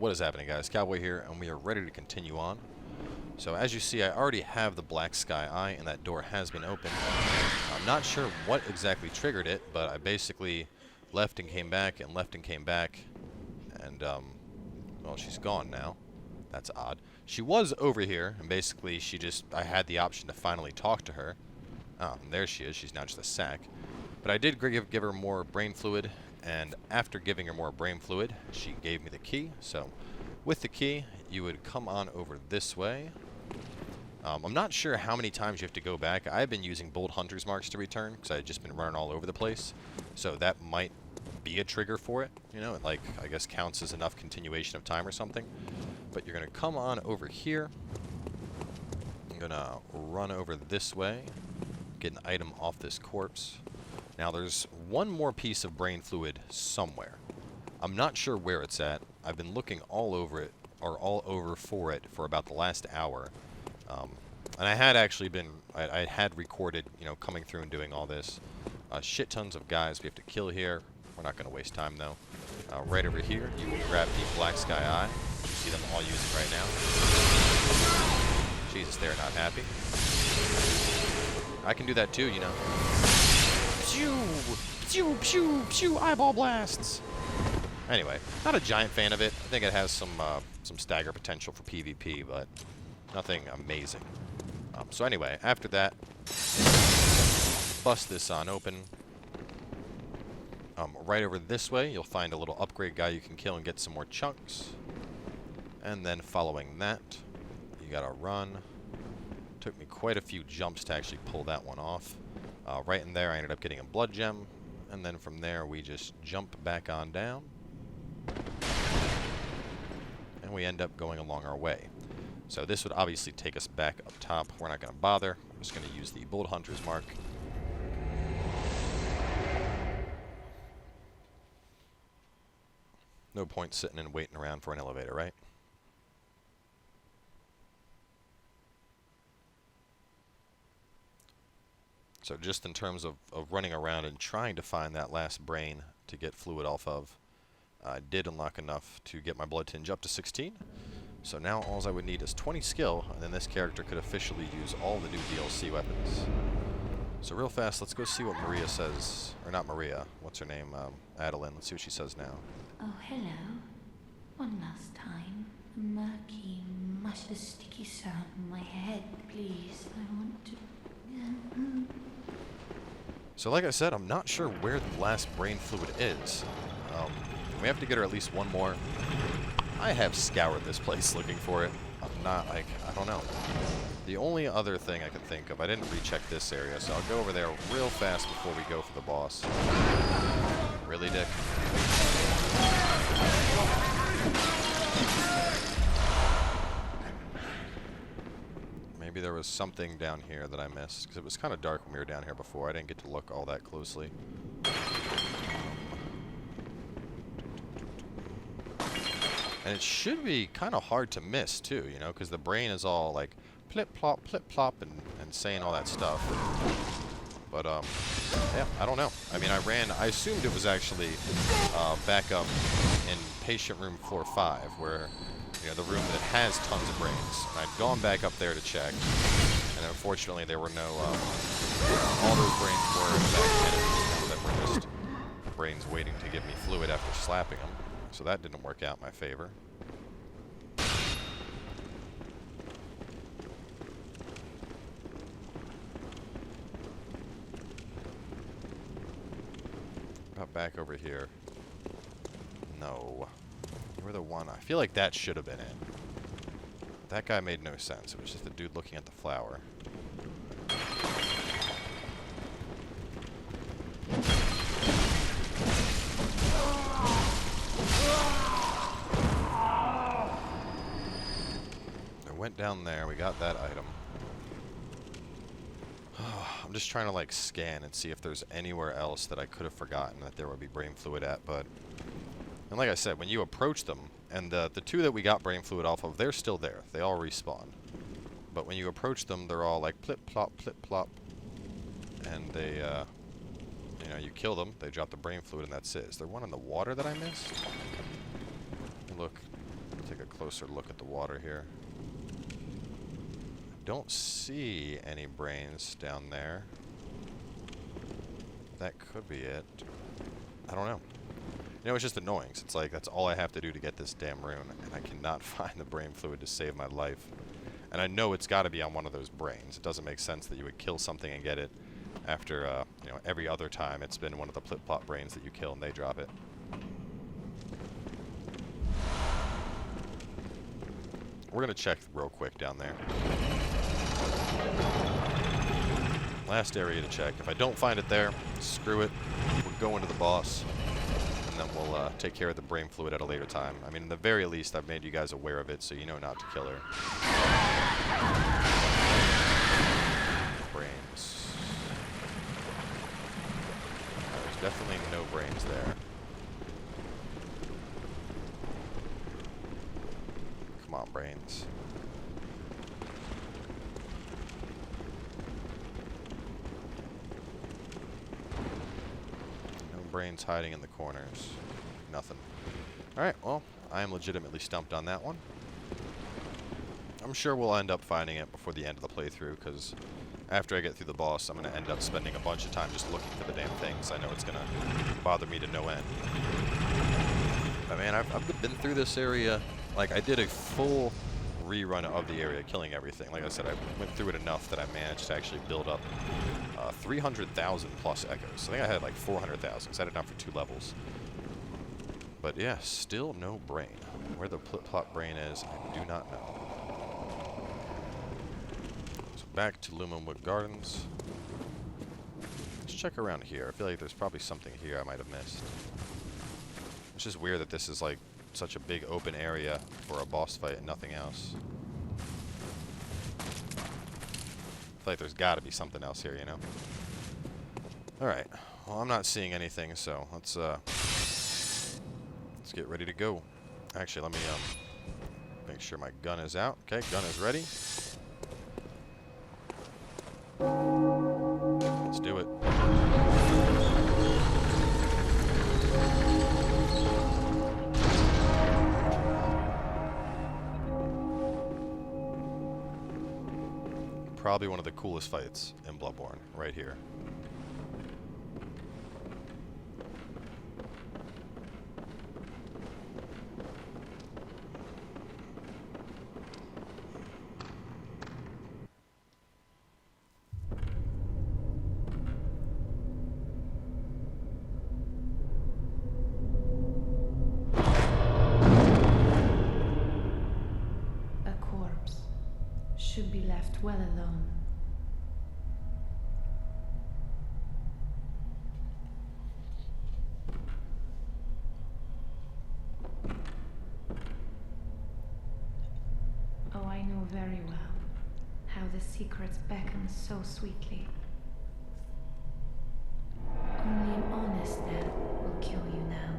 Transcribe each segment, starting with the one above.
What is happening, guys? Cowboy here, and we are ready to continue on. So as you see, I already have the black sky eye, and that door has been opened. I'm not sure what exactly triggered it, but I basically left and came back, and left and came back, and well, she's gone now. That's odd. She was over here, and basically I had the option to finally talk to her. Oh, and there she is. She's now just a sack. But I did give her more brain fluid, and after giving her more brain fluid, she gave me the key. So with the key, you would come on over this way. I'm not sure how many times you have to go back. I've been using bold hunter's marks to return because I've just been running all over the place. So that might be a trigger for it. You know, it like, I guess counts as enough continuation of time or something. But you're going to come on over here. I'm going to run over this way, get an item off this corpse. Now there's one more piece of brain fluid somewhere. I'm not sure where it's at. I've been looking all over it, or all over for it, for about the last hour. And I had actually been, I had recorded, you know, coming through and doing all this. Shit tons of guys we have to kill here. We're not going to waste time though. Right over here, you will grab the black sky eye. You see them all using right now. Jesus, they're not happy. I can do that too, you know. Pew! Pew! Pew! Pew! Eyeball blasts! Anyway, not a giant fan of it. I think it has some stagger potential for PvP, but nothing amazing. So anyway, after that, bust this on open. Right over this way, you'll find a little upgrade guy you can kill and get some more chunks. And then following that, you gotta run. Took me quite a few jumps to actually pull that one off. Right in there, I ended up getting a blood gem. And then from there, we just jump back on down. And we end up going along our way. So this would obviously take us back up top. We're not going to bother. I'm just going to use the bold hunter's mark. No point sitting and waiting around for an elevator, right? So just in terms of running around and trying to find that last brain to get fluid off of, I did unlock enough to get my blood tinge up to 16. So now all I would need is 20 skill, and then this character could officially use all the new DLC weapons. So real fast, let's go see what Maria says. Or not Maria, what's her name? Adeline. Let's see what she says now. Oh, hello. One last time. A murky, mushy, sticky sound in my head, please. I want to... So like I said, I'm not sure where the last brain fluid is. We have to get her at least one more. I have scoured this place looking for it. I'm not, like, I don't know. The only other thing I can think of, I didn't recheck this area, so I'll go over there real fast before we go for the boss. Really, Dick? Maybe there was something down here that I missed, because it was kind of dark when we were down here before. I didn't get to look all that closely. And it should be kind of hard to miss, too, you know, because the brain is all, like, plip-plop, and saying all that stuff. But, yeah, I don't know. I mean, I assumed it was actually back up in patient room floor 5, where, you know, the room that has tons of brains. And I'd gone back up there to check, and unfortunately there were no, all those brains were, in fact, enemies that were just brains waiting to give me fluid after slapping them. So that didn't work out in my favor. About back over here. No. You were the one. I feel like that should have been it. That guy made no sense. It was just the dude looking at the flower. Went down there, we got that item. I'm just trying to like scan and see if there's anywhere else that I could have forgotten that there would be brain fluid at, but... And like I said, when you approach them, and the two that we got brain fluid off of, they're still there. They all respawn. But when you approach them, they're all like plip-plop, plip-plop. And they, you know, you kill them, they drop the brain fluid, and that's it. Is there one in the water that I missed? Look. take a closer look at the water here. Don't see any brains down there. That could be it. I don't know. You know, it's just annoying. It's like, that's all I have to do to get this damn rune, and I cannot find the brain fluid to save my life. And I know it's got to be on one of those brains. It doesn't make sense that you would kill something and get it after, you know, every other time it's been one of the plip-plop brains that you kill and they drop it. We're going to check real quick down there. Last area to check. If I don't find it there, screw it. We'll go into the boss, and then we'll take care of the brain fluid at a later time. I mean, at the very least, I've made you guys aware of it, so you know not to kill her. Brains. There's definitely no brains there. Come on, brains. Brains hiding in the corners. Nothing. Alright, well, I am legitimately stumped on that one. I'm sure we'll end up finding it before the end of the playthrough, because after I get through the boss, I'm going to end up spending a bunch of time just looking for the damn things. I know it's going to bother me to no end. But man, I've been through this area. Like, I did a full rerun of the area, killing everything. Like I said, I went through it enough that I managed to actually build up 300,000 plus echoes. I think I had like 400,000, because I had it down for 2 levels. But yeah, still no brain. Where the plip-plop brain is, I do not know. So back to Lumenwood Gardens. Let's check around here. I feel like there's probably something here I might have missed. It's just weird that this is like such a big open area for a boss fight and nothing else. I feel like there's got to be something else here, you know? Alright. Well, I'm not seeing anything, so let's get ready to go. Actually, let me make sure my gun is out. Okay, gun is ready. Let's do it. Probably one of the coolest fights in Bloodborne, right here. A corpse should be left well alone. Oh, I know very well how the secrets beckon so sweetly. Only an honest death will kill you now.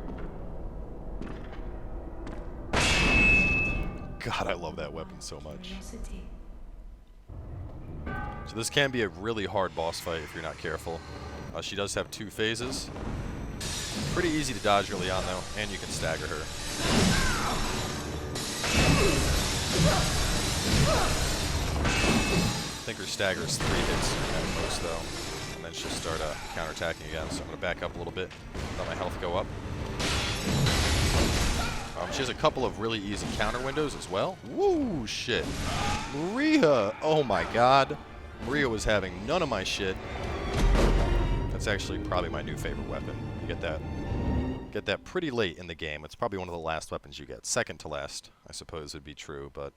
God, I love that weapon so much. Curiosity. So this can be a really hard boss fight if you're not careful. She does have 2 phases. Pretty easy to dodge early on though, and you can stagger her. I think her stagger is 3 hits at most though, and then she'll start counterattacking again. So I'm going to back up a little bit, let my health go up. She has a couple of really easy counter windows as well. Woo, shit. Maria, oh my god. Maria was having none of my shit. That's actually probably my new favorite weapon. You get that pretty late in the game. It's probably one of the last weapons you get. Second to last, I suppose would be true, but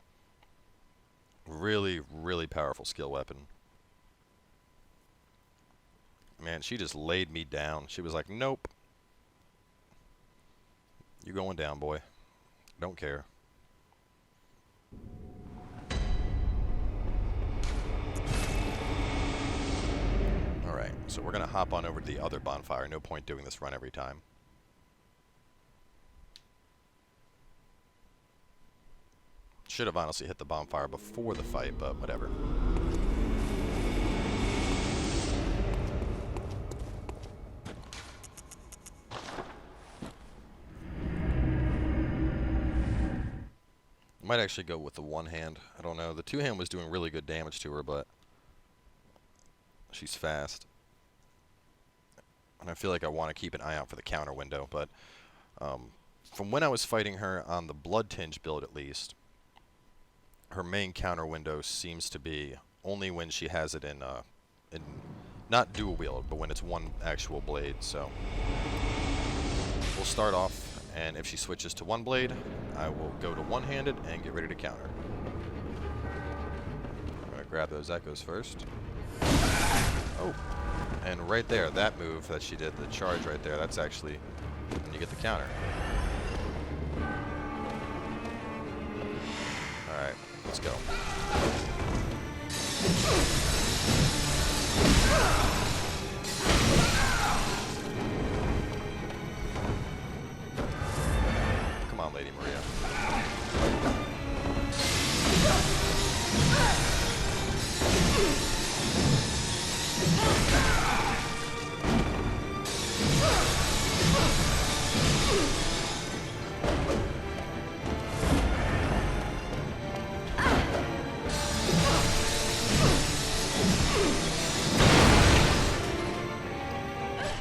really, really powerful skill weapon. Man, she just laid me down. She was like, nope. You going down, boy. Don't care. Alright, so we're going to hop on over to the other bonfire. No point doing this run every time. Should have honestly hit the bonfire before the fight, but whatever. I might actually go with the one hand. I don't know. The two hand was doing really good damage to her, but she's fast. And I feel like I want to keep an eye out for the counter window, but from when I was fighting her on the Blood Tinge build at least, her main counter window seems to be only when she has it in not dual wield, but when it's one actual blade. So we'll start off, and if she switches to one blade, I will go to one-handed and get ready to counter. I'm gonna grab those echoes first. Oh, and right there, that move that she did, the charge right there, that's actually when you get the counter. Alright, let's go. Come on, Lady Maria.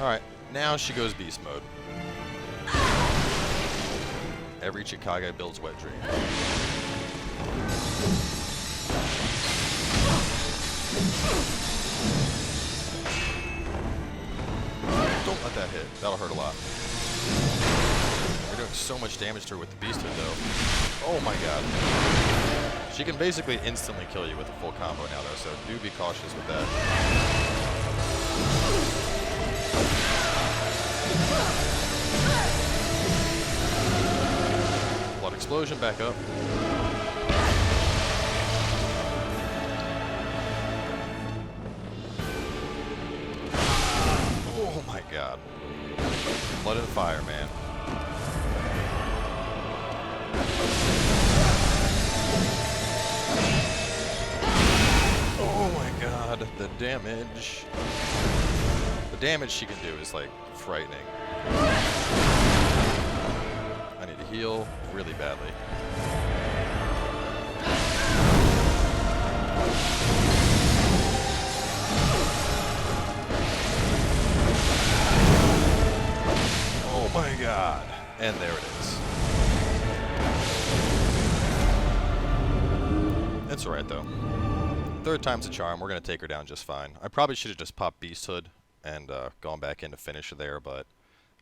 Alright, now she goes beast mode. Every Chikage builds wet dream. Don't let that hit. That'll hurt a lot. We're doing so much damage to her with the beast hood though. Oh my god. She can basically instantly kill you with a full combo now though, so do be cautious with that. Blood explosion back up. Oh my god. Blood and fire, man. Oh my god, the damage. The damage she can do is like frightening. I need to heal really badly. Oh my god. And there it is. It's alright though. Third time's a charm. We're going to take her down just fine. I probably should have just popped Beast Hood and gone back in to finish her there, but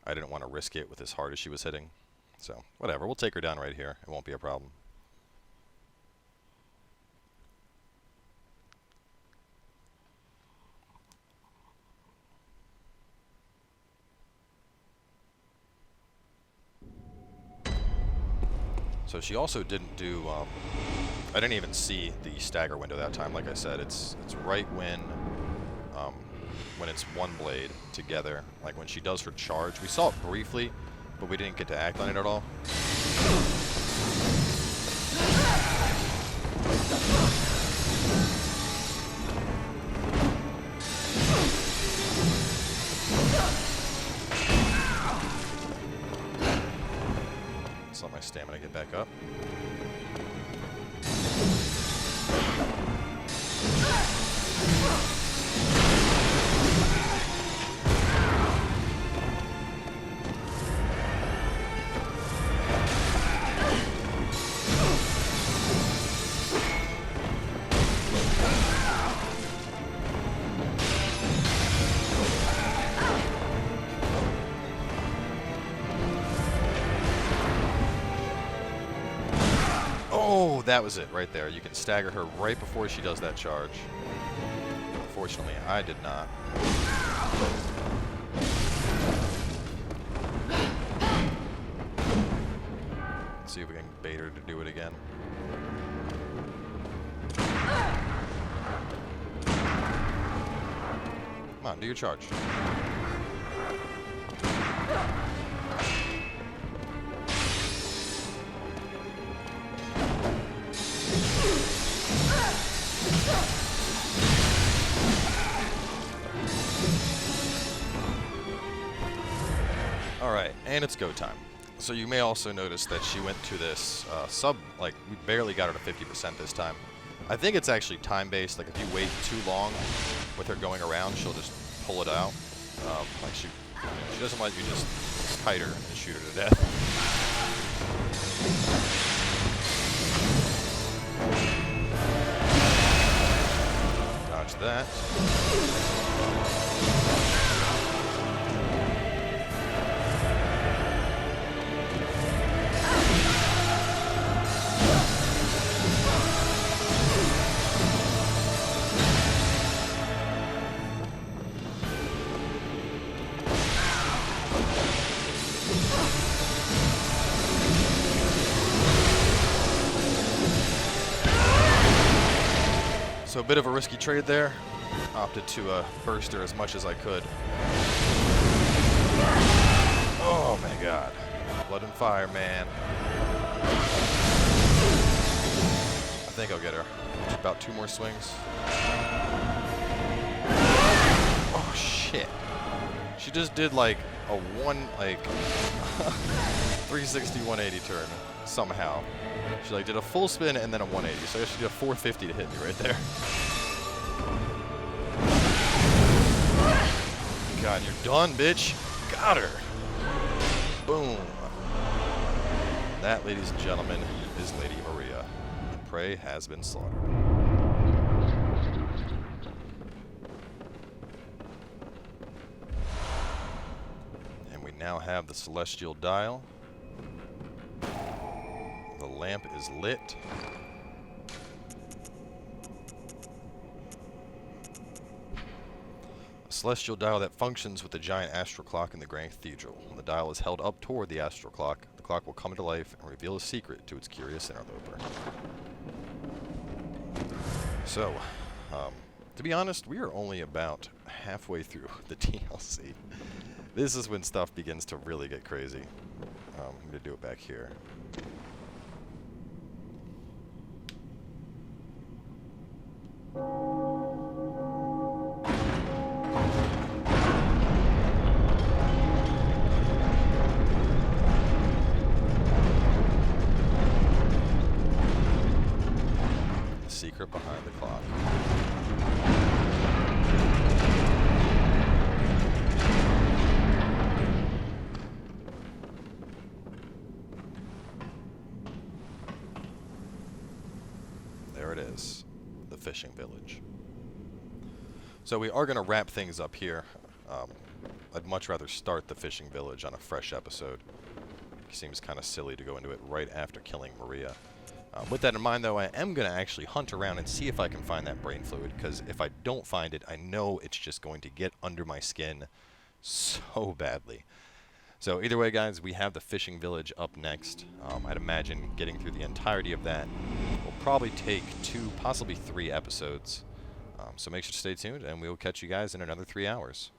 I didn't want to risk it with as hard as she was hitting. So, whatever. We'll take her down right here. It won't be a problem. So she also didn't do, I didn't even see the stagger window that time. Like I said, it's right when it's one blade together. Like when she does her charge. We saw it briefly, but we didn't get to act on it at all. Let's let my stamina get back up. Oh, that was it right there. You can stagger her right before she does that charge. Unfortunately, I did not. Let's see if we can bait her to do it again. Come on, do your charge. Alright, and it's go time. So you may also notice that she went to this like, we barely got her to 50% this time. I think it's actually time-based. Like, if you wait too long with her going around, she'll just pull it out. Like, she doesn't let you just kite her and shoot her to death. Dodge that. So a bit of a risky trade there. Opted to burst her as much as I could. Oh my god. Blood and fire, man. I think I'll get her. About 2 more swings. Oh shit. She just did like a 360, 180 turn somehow. She like did a full spin and then a 180. So I guess she did a 450 to hit me right there. God, you're done, bitch. Got her. Boom. That, ladies and gentlemen, is Lady Maria. The prey has been slaughtered. And we now have the celestial dial. The lamp is lit. A celestial dial that functions with the giant astral clock in the Grand Cathedral. When the dial is held up toward the astral clock, the clock will come to life and reveal a secret to its curious interloper. So, to be honest, we are only about halfway through the DLC. This is when stuff begins to really get crazy. I'm going to do it back here. The secret behind the clock. There it is. The fishing village. So we are going to wrap things up here. I'd much rather start the fishing village on a fresh episode. It seems kind of silly to go into it right after killing Maria. With that in mind, though, I am going to actually hunt around and see if I can find that brain fluid, because if I don't find it, I know it's just going to get under my skin so badly. So either way, guys, we have the fishing village up next. I'd imagine getting through the entirety of that will probably take 2, possibly 3 episodes. So make sure to stay tuned, and we will catch you guys in another 3 hours.